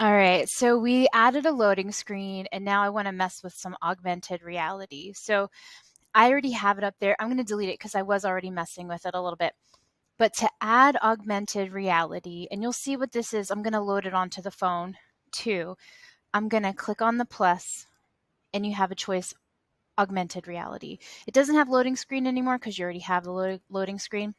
All right, so we added a loading screen and now I want to mess with some augmented reality. So I already have it up there. I'm going to delete it because I was already messing with it a little bit. But to add augmented reality, and you'll see what this is, I'm going to load it onto the phone too. I'm going to click on the plus and you have a choice, augmented reality. It doesn't have loading screen anymore because you already have the loading screen.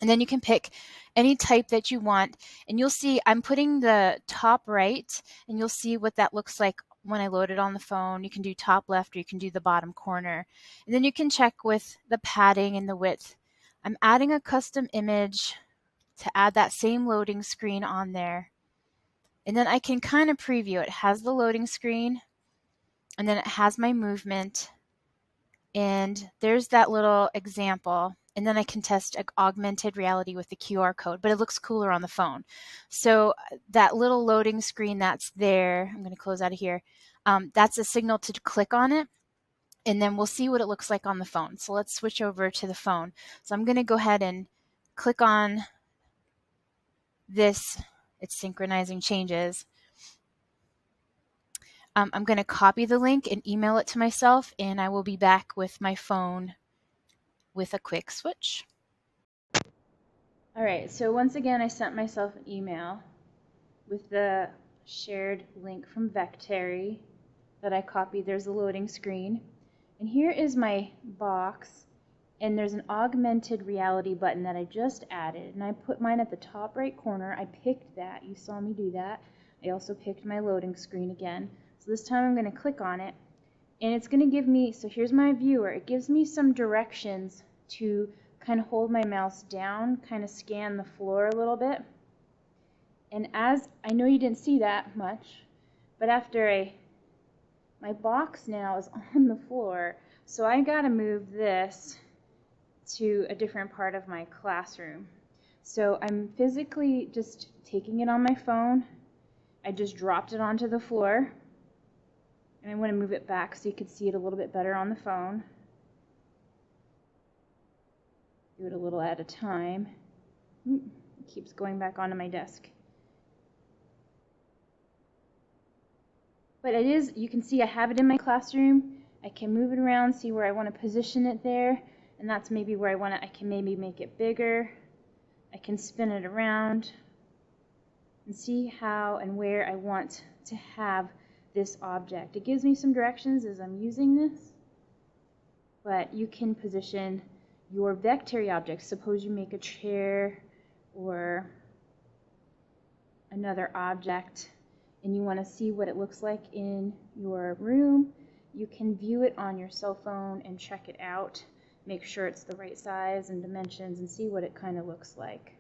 And then you can pick any type that you want. And you'll see I'm putting the top right, and you'll see what that looks like when I load it on the phone. You can do top left or you can do the bottom corner. And then you can check with the padding and the width. I'm adding a custom image to add that same loading screen on there. And then I can kind of preview. It has the loading screen, and then it has my movement. And there's that little example. And then I can test augmented reality with the QR code, but it looks cooler on the phone. So that little loading screen that's there, I'm going to close out of here. That's a signal to click on it, and then we'll see what it looks like on the phone. So let's switch over to the phone. So I'm going to go ahead and click on this. It's synchronizing changes. I'm going to copy the link and email it to myself, and I will be back with my phone with a quick switch. All right, so once again, I sent myself an email with the shared link from Vectary that I copied. There's a loading screen. And here is my box, and there's an augmented reality button that I just added. And I put mine at the top right corner. I picked that. You saw me do that. I also picked my loading screen again. So this time I'm going to click on it. And it's going to give me, so here's my viewer. It gives me some directions to kind of hold my mouse down, kind of scan the floor a little bit. And as, I know you didn't see that much, but after my box now is on the floor, so I got to move this to a different part of my classroom. So I'm physically just taking it on my phone. I just dropped it onto the floor. And I want to move it back so you can see it a little bit better on the phone. Do it a little at a time. It keeps going back onto my desk. But it is, you can see I have it in my classroom. I can move it around, see where I want to position it there. And that's maybe where I can maybe make it bigger. I can spin it around and see how and where I want to have this object. It gives me some directions as I'm using this, but you can position your Vectary objects. Suppose you make a chair or another object and you want to see what it looks like in your room. You can view it on your cell phone and check it out, make sure it's the right size and dimensions, and see what it kind of looks like.